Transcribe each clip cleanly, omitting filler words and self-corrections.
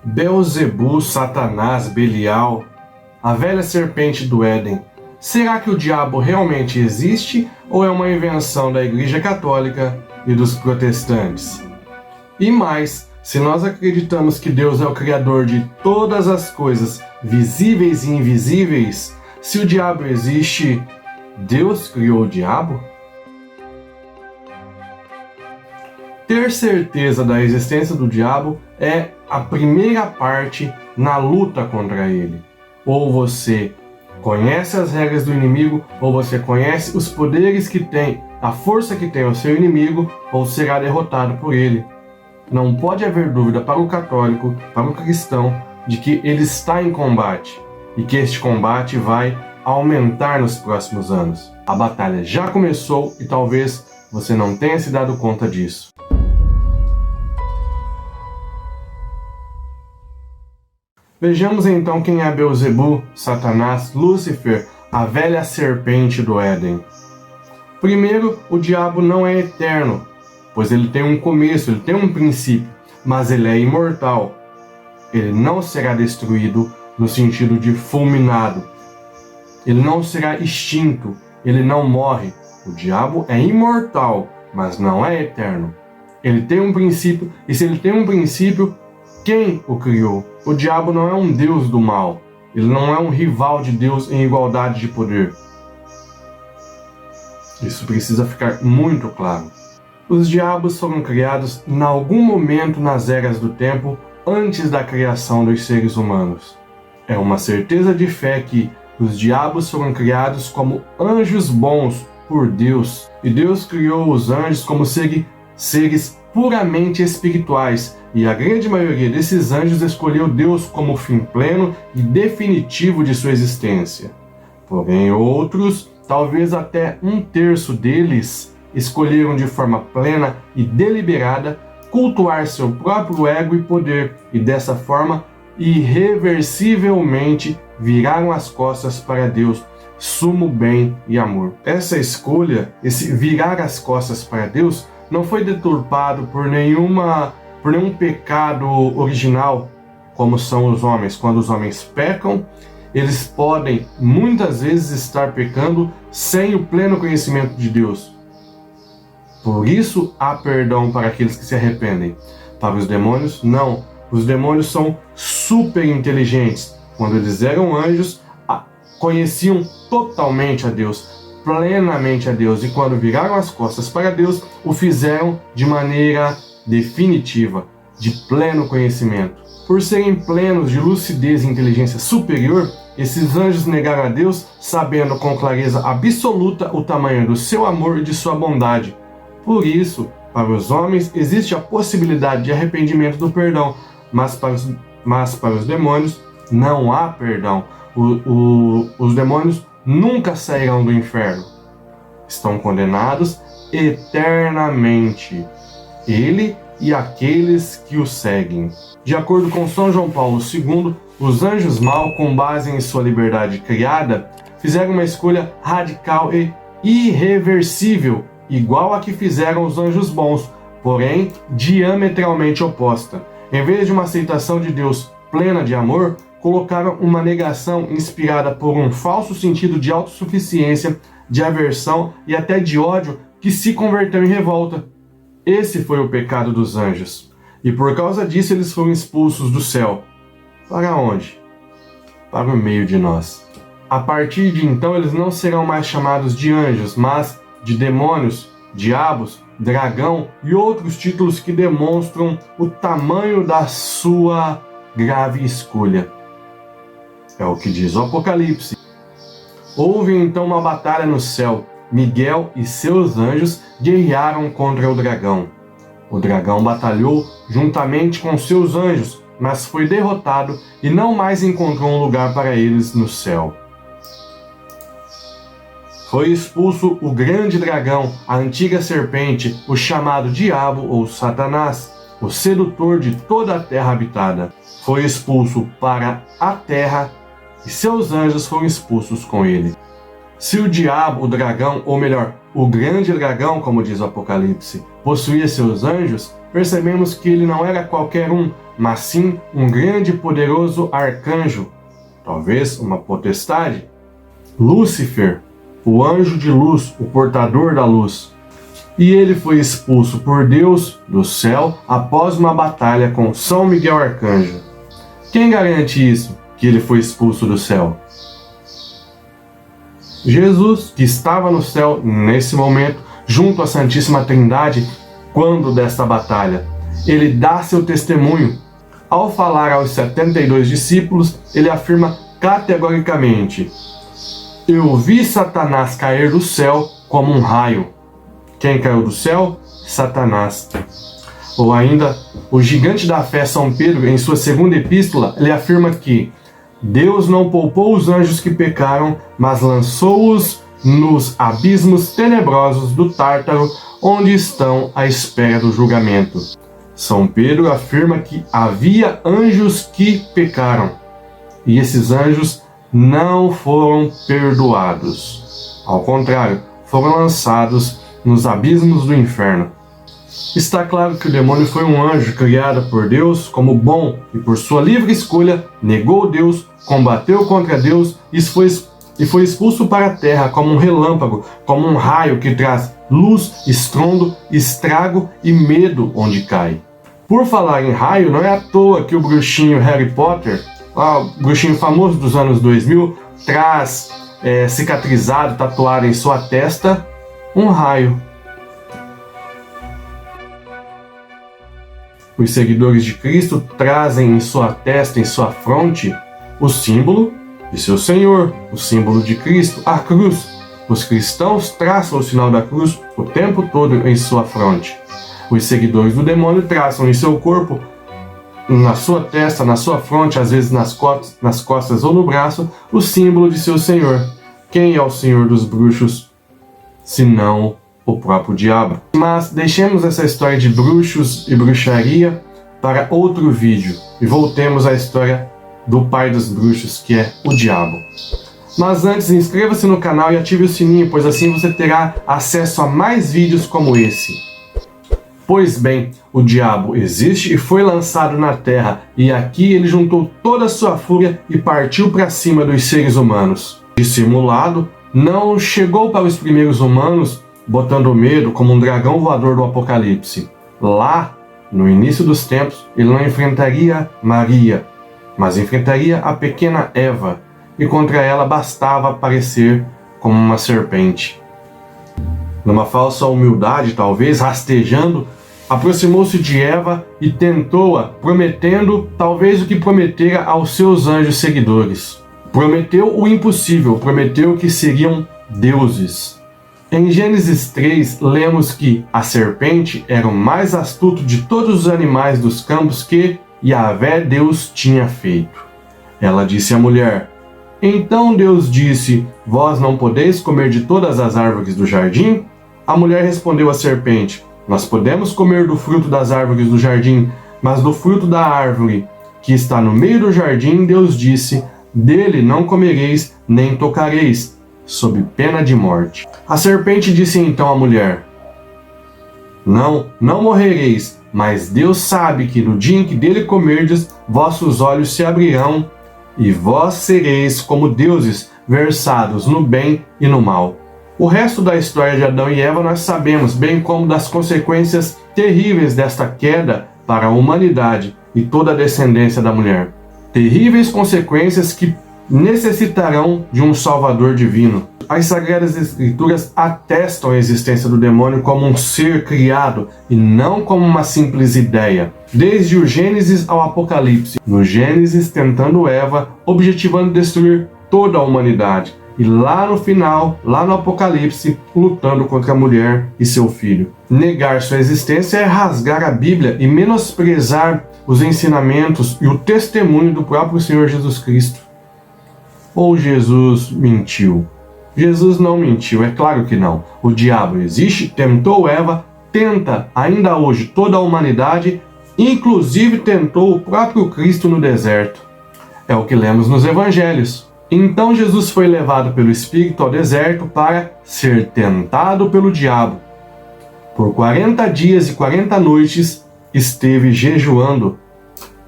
Beelzebu, Satanás, Belial, a velha serpente do Éden. Será que o diabo realmente existe ou é uma invenção da Igreja Católica e dos protestantes? E mais, se nós acreditamos que Deus é o Criador de todas as coisas, visíveis e invisíveis, se o diabo existe, Deus criou o diabo? Ter certeza da existência do diabo é a primeira parte na luta contra ele. Ou você conhece as regras do inimigo, ou você conhece os poderes que tem, a força que tem o seu inimigo, ou será derrotado por ele. Não pode haver dúvida para o católico, para o cristão, de que ele está em combate e que este combate vai aumentar nos próximos anos. A batalha já começou e talvez você não tenha se dado conta disso. Vejamos então quem é Beelzebu, Satanás, Lúcifer, a velha serpente do Éden. Primeiro, o diabo não é eterno, pois ele tem um começo, ele tem um princípio, mas ele é imortal. Ele não será destruído no sentido de fulminado. Ele não será extinto, ele não morre. O diabo é imortal, mas não é eterno. Ele tem um princípio, e se ele tem um princípio, quem o criou? O diabo não é um deus do mal. Ele não é um rival de Deus em igualdade de poder. Isso precisa ficar muito claro. Os diabos foram criados em algum momento nas eras do tempo antes da criação dos seres humanos. É uma certeza de fé que os diabos foram criados como anjos bons por Deus. E Deus criou os anjos como seres puramente espirituais, e a grande maioria desses anjos escolheu Deus como fim pleno e definitivo de sua existência. Porém, outros, talvez até 1/3 deles, escolheram de forma plena e deliberada cultuar seu próprio ego e poder, e dessa forma, irreversivelmente, viraram as costas para Deus, sumo bem e amor. Essa escolha, esse virar as costas para Deus, não foi deturpado por nenhum pecado original, como são os homens. Quando os homens pecam, eles podem muitas vezes estar pecando sem o pleno conhecimento de Deus. Por isso há perdão para aqueles que se arrependem. Para os demônios, não. Os demônios são super inteligentes. Quando eles eram anjos, conheciam totalmente a Deus, plenamente a Deus, e quando viraram as costas para Deus, o fizeram de maneira definitiva, de pleno conhecimento. Por serem plenos de lucidez e inteligência superior, esses anjos negaram a Deus, sabendo com clareza absoluta o tamanho do seu amor e de sua bondade. Por isso, para os homens existe a possibilidade de arrependimento do perdão, mas para os demônios não há perdão. Os demônios nunca sairão do inferno. Estão condenados eternamente. Ele e aqueles que o seguem. De acordo com São João Paulo II, os anjos maus, com base em sua liberdade criada, fizeram uma escolha radical e irreversível, igual a que fizeram os anjos bons, porém diametralmente oposta. Em vez de uma aceitação de Deus plena de amor, colocaram uma negação inspirada por um falso sentido de autossuficiência, de aversão e até de ódio que se converteu em revolta. Esse foi o pecado dos anjos. E por causa disso eles foram expulsos do céu. Para onde? Para o meio de nós. A partir de então eles não serão mais chamados de anjos, mas de demônios, diabos, dragão e outros títulos que demonstram o tamanho da sua grave escolha. É o que diz o Apocalipse. Houve então uma batalha no céu. Miguel e seus anjos guerrearam contra o dragão. O dragão batalhou juntamente com seus anjos, mas foi derrotado e não mais encontrou um lugar para eles no céu. Foi expulso o grande dragão, a antiga serpente, o chamado Diabo ou Satanás, o sedutor de toda a terra habitada. Foi expulso para a terra e seus anjos foram expulsos com ele. Se o diabo, o dragão, ou melhor, o grande dragão, como diz o Apocalipse, possuía seus anjos, percebemos que ele não era qualquer um, mas sim um grande e poderoso arcanjo, talvez uma potestade. Lúcifer, o anjo de luz, o portador da luz. E ele foi expulso por Deus do céu após uma batalha com São Miguel Arcanjo. Quem garante isso, que ele foi expulso do céu? Jesus, que estava no céu nesse momento, junto à Santíssima Trindade, quando desta batalha, ele dá seu testemunho. Ao falar aos 72 discípulos, ele afirma categoricamente: eu vi Satanás cair do céu como um raio. Quem caiu do céu? Satanás. Ou ainda, o gigante da fé São Pedro, em sua segunda epístola, ele afirma que Deus não poupou os anjos que pecaram, mas lançou-os nos abismos tenebrosos do Tártaro, onde estão à espera do julgamento. São Pedro afirma que havia anjos que pecaram, e esses anjos não foram perdoados. Ao contrário, foram lançados nos abismos do inferno. Está claro que o demônio foi um anjo criado por Deus como bom e por sua livre escolha negou Deus, combateu contra Deus e foi expulso para a terra como um relâmpago, como um raio que traz luz, estrondo, estrago e medo onde cai. Por falar em raio, não é à toa que o bruxinho Harry Potter, o bruxinho famoso dos anos 2000, traz cicatrizado, tatuado em sua testa, um raio. Os seguidores de Cristo trazem em sua testa, em sua fronte, o símbolo de seu Senhor, o símbolo de Cristo, a cruz. Os cristãos traçam o sinal da cruz o tempo todo em sua fronte. Os seguidores do demônio traçam em seu corpo, na sua testa, na sua fronte, às vezes nas costas ou no braço, o símbolo de seu Senhor. Quem é o Senhor dos bruxos, senão o próprio diabo? Mas deixemos essa história de bruxos e bruxaria para outro vídeo e voltemos à história do pai dos bruxos, que é o diabo. Mas antes, inscreva-se no canal e ative o sininho, pois assim você terá acesso a mais vídeos como esse. Pois bem, o diabo existe e foi lançado na terra, e aqui ele juntou toda a sua fúria e partiu para cima dos seres humanos. Dissimulado, não chegou para os primeiros humanos botando medo como um dragão voador do Apocalipse. Lá, no início dos tempos, ele não enfrentaria Maria, mas enfrentaria a pequena Eva, e contra ela bastava aparecer como uma serpente. Numa falsa humildade, talvez, rastejando, aproximou-se de Eva e tentou-a, prometendo talvez o que prometera aos seus anjos seguidores. Prometeu o impossível, prometeu que seriam deuses. Em Gênesis 3, lemos que a serpente era o mais astuto de todos os animais dos campos que Yahvé Deus tinha feito. Ela disse à mulher: então Deus disse, vós não podeis comer de todas as árvores do jardim? A mulher respondeu à serpente: nós podemos comer do fruto das árvores do jardim, mas do fruto da árvore que está no meio do jardim, Deus disse, dele não comereis nem tocareis, sob pena de morte. A serpente disse então à mulher: não morrereis, mas Deus sabe que no dia em que dele comerdes, vossos olhos se abrirão, e vós sereis como deuses, versados no bem e no mal. O resto da história de Adão e Eva nós sabemos, bem como das consequências terríveis desta queda para a humanidade e toda a descendência da mulher. Terríveis consequências que necessitarão de um Salvador divino. As Sagradas Escrituras atestam a existência do demônio como um ser criado e não como uma simples ideia. Desde o Gênesis ao Apocalipse. No Gênesis, tentando Eva, objetivando destruir toda a humanidade. E lá no final, lá no Apocalipse, lutando contra a mulher e seu filho. Negar sua existência é rasgar a Bíblia e menosprezar os ensinamentos e o testemunho do próprio Senhor Jesus Cristo. Ou Jesus mentiu? Jesus não mentiu, é claro que não. O diabo existe, tentou Eva, tenta ainda hoje toda a humanidade, inclusive tentou o próprio Cristo no deserto. É o que lemos nos Evangelhos. Então Jesus foi levado pelo Espírito ao deserto para ser tentado pelo diabo. Por 40 dias e 40 noites, esteve jejuando.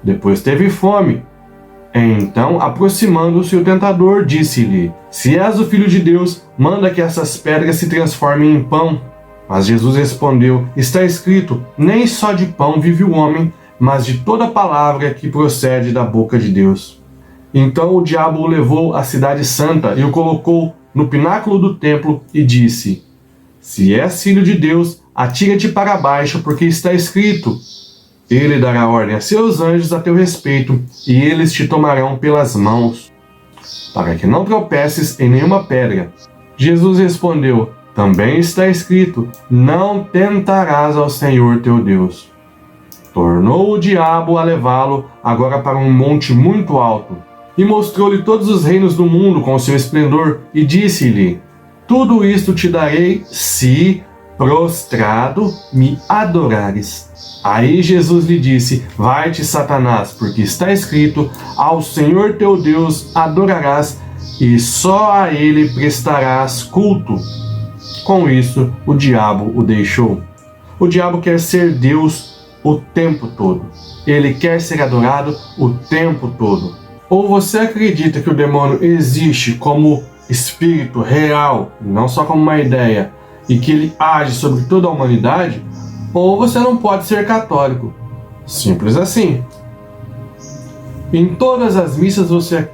Depois teve fome. Então, aproximando-se o tentador, disse-lhe: Se és o Filho de Deus, manda que essas pedras se transformem em pão. Mas Jesus respondeu: Está escrito, nem só de pão vive o homem, mas de toda palavra que procede da boca de Deus. Então o diabo o levou à cidade santa e o colocou no pináculo do templo e disse: Se és filho de Deus, atira-te para baixo, porque está escrito: Ele dará ordem a seus anjos a teu respeito, e eles te tomarão pelas mãos, para que não tropeces em nenhuma pedra. Jesus respondeu: Também está escrito: Não tentarás ao Senhor teu Deus. Tornou o diabo a levá-lo agora para um monte muito alto, e mostrou-lhe todos os reinos do mundo com seu esplendor, e disse-lhe: Tudo isto te darei se, prostrado, me adorares. Aí Jesus lhe disse: Vai-te, Satanás, porque está escrito: Ao Senhor teu Deus adorarás, e só a ele prestarás culto. Com isso, o diabo o deixou. O diabo quer ser Deus o tempo todo. Ele quer ser adorado o tempo todo. Ou você acredita que o demônio existe como espírito real, não só como uma ideia, e que ele age sobre toda a humanidade, ou você não pode ser católico. Simples assim. Em todas as missas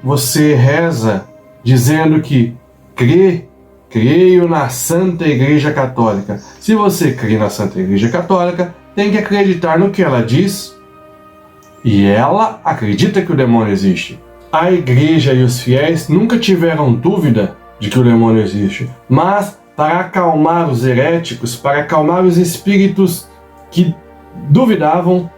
você reza dizendo que creio na Santa Igreja Católica. Se você crê na Santa Igreja Católica, tem que acreditar no que ela diz. E ela acredita que o demônio existe. A igreja e os fiéis nunca tiveram dúvida de que o demônio existe. Mas, para acalmar os heréticos, para acalmar os espíritos que duvidavam,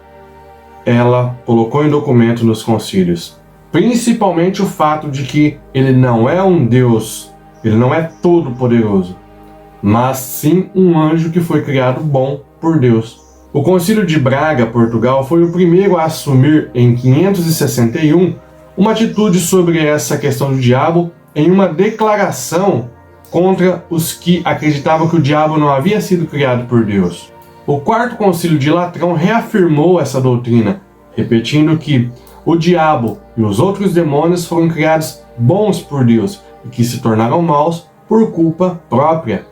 ela colocou em documento nos concílios. Principalmente o fato de que ele não é um Deus, ele não é todo poderoso, mas sim um anjo que foi criado bom por Deus. O Concílio de Braga, Portugal, foi o primeiro a assumir, em 561, uma atitude sobre essa questão do diabo em uma declaração contra os que acreditavam que o diabo não havia sido criado por Deus. O Quarto Concílio de Latrão reafirmou essa doutrina, repetindo que o diabo e os outros demônios foram criados bons por Deus e que se tornaram maus por culpa própria.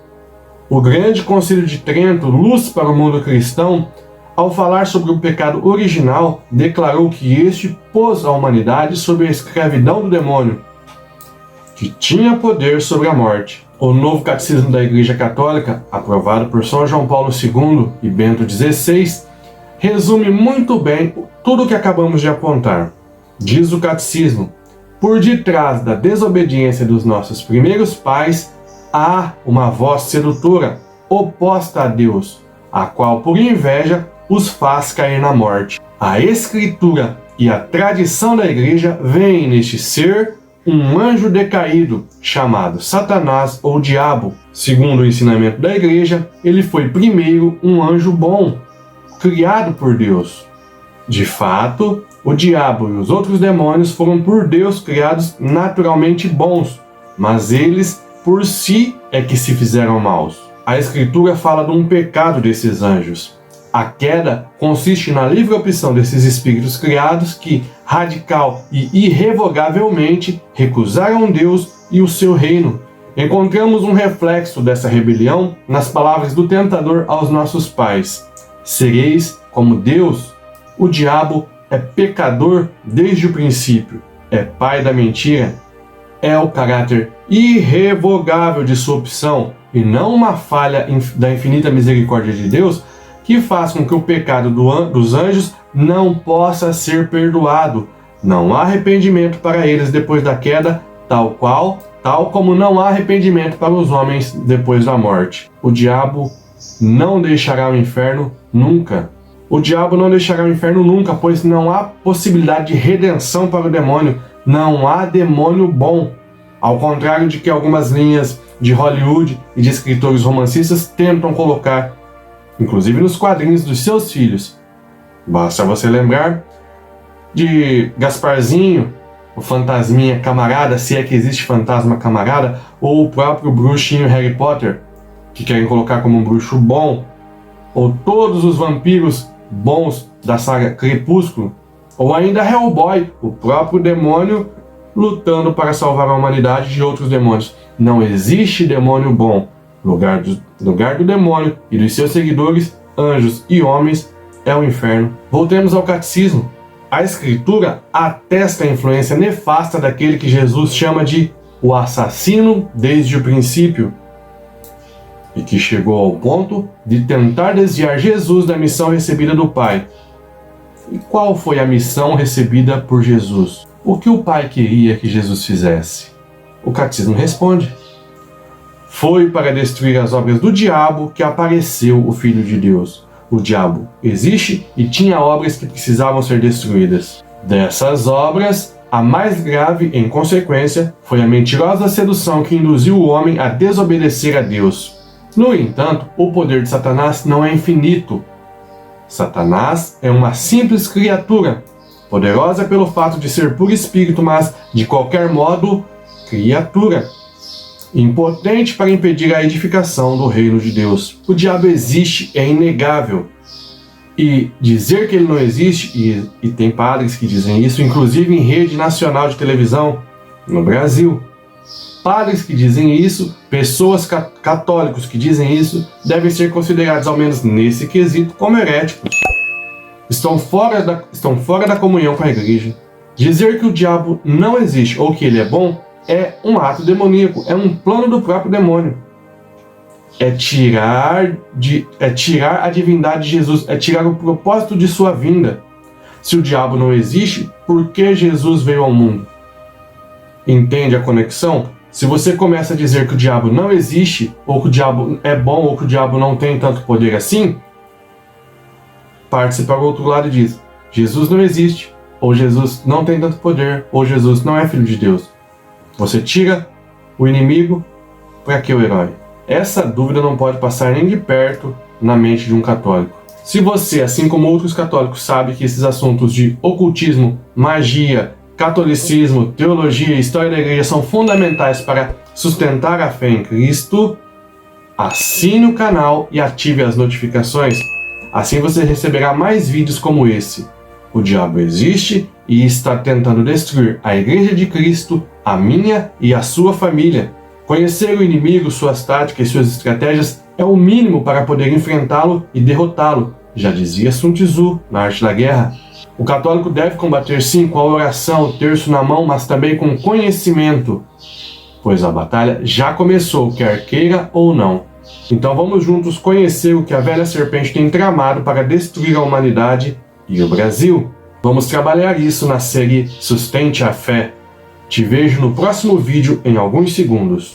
O Grande Concílio de Trento, luz para o mundo cristão, ao falar sobre o pecado original, declarou que este pôs a humanidade sob a escravidão do demônio, que tinha poder sobre a morte. O Novo Catecismo da Igreja Católica, aprovado por São João Paulo II e Bento XVI, resume muito bem tudo o que acabamos de apontar. Diz o Catecismo: por detrás da desobediência dos nossos primeiros pais, há uma voz sedutora, oposta a Deus, a qual, por inveja, os faz cair na morte. A Escritura e a tradição da Igreja veem neste ser um anjo decaído, chamado Satanás ou Diabo. Segundo o ensinamento da Igreja, ele foi primeiro um anjo bom, criado por Deus. De fato, o diabo e os outros demônios foram por Deus criados naturalmente bons, mas eles por si é que se fizeram maus. A Escritura fala de um pecado desses anjos. A queda consiste na livre opção desses espíritos criados que, radical e irrevogavelmente, recusaram Deus e o seu reino. Encontramos um reflexo dessa rebelião nas palavras do tentador aos nossos pais: sereis como Deus. O diabo é pecador desde o princípio, é pai da mentira, é o caráter irrevogável de sua opção e não uma falha da infinita misericórdia de Deus que faz com que o pecado dos anjos não possa ser perdoado. Não há arrependimento para eles depois da queda, tal como não há arrependimento para os homens depois da morte. O diabo não deixará o inferno nunca. O diabo não deixará o inferno nunca, pois não há possibilidade de redenção para o demônio. Não há demônio bom. Ao contrário de que algumas linhas de Hollywood e de escritores romancistas tentam colocar, inclusive nos quadrinhos dos seus filhos. Basta você lembrar de Gasparzinho, o fantasminha camarada, se é que existe fantasma camarada, ou o próprio bruxinho Harry Potter, que querem colocar como um bruxo bom, ou todos os vampiros bons da saga Crepúsculo, ou ainda Hellboy, o próprio demônio lutando para salvar a humanidade de outros demônios. Não existe demônio bom. Lugar do demônio e dos seus seguidores, anjos e homens, é o inferno. Voltemos ao catecismo. A Escritura atesta a influência nefasta daquele que Jesus chama de o assassino desde o princípio, e que chegou ao ponto de tentar desviar Jesus da missão recebida do Pai. E qual foi a missão recebida por Jesus? O que o Pai queria que Jesus fizesse? O catecismo responde: foi para destruir as obras do diabo que apareceu o Filho de Deus. O diabo existe e tinha obras que precisavam ser destruídas. Dessas obras, a mais grave, em consequência, foi a mentirosa sedução que induziu o homem a desobedecer a Deus. No entanto, o poder de Satanás não é infinito. Satanás é uma simples criatura, poderosa pelo fato de ser puro espírito, mas, de qualquer modo, criatura, impotente para impedir a edificação do reino de Deus. O diabo existe, é inegável. E dizer que ele não existe, e tem padres que dizem isso, inclusive em rede nacional de televisão, no Brasil. Padres que dizem isso, pessoas católicos que dizem isso, devem ser considerados, ao menos nesse quesito, como heréticos. Estão fora da comunhão com a igreja. Dizer que o diabo não existe ou que ele é bom é um ato demoníaco, é um plano do próprio demônio. É tirar a divindade de Jesus, é tirar o propósito de sua vinda. Se o diabo não existe, por que Jesus veio ao mundo? Entende a conexão? Se você começa a dizer que o diabo não existe, ou que o diabo é bom, ou que o diabo não tem tanto poder assim, parte-se para o outro lado e diz: Jesus não existe, ou Jesus não tem tanto poder, ou Jesus não é filho de Deus. Você tira o inimigo, para que o herói? Essa dúvida não pode passar nem de perto na mente de um católico. Se você, assim como outros católicos, sabe que esses assuntos de ocultismo, magia, catolicismo, teologia e história da igreja são fundamentais para sustentar a fé em Cristo, assine o canal e ative as notificações. Assim você receberá mais vídeos como esse. O diabo existe e está tentando destruir a Igreja de Cristo, a minha e a sua família. Conhecer o inimigo, suas táticas e suas estratégias é o mínimo para poder enfrentá-lo e derrotá-lo, já dizia Sun Tzu na Arte da Guerra. O católico deve combater sim com a oração, o terço na mão, mas também com conhecimento, pois a batalha já começou, quer queira ou não. Então vamos juntos conhecer o que a velha serpente tem tramado para destruir a humanidade e o Brasil. Vamos trabalhar isso na série Sustente a Fé. Te vejo no próximo vídeo em alguns segundos.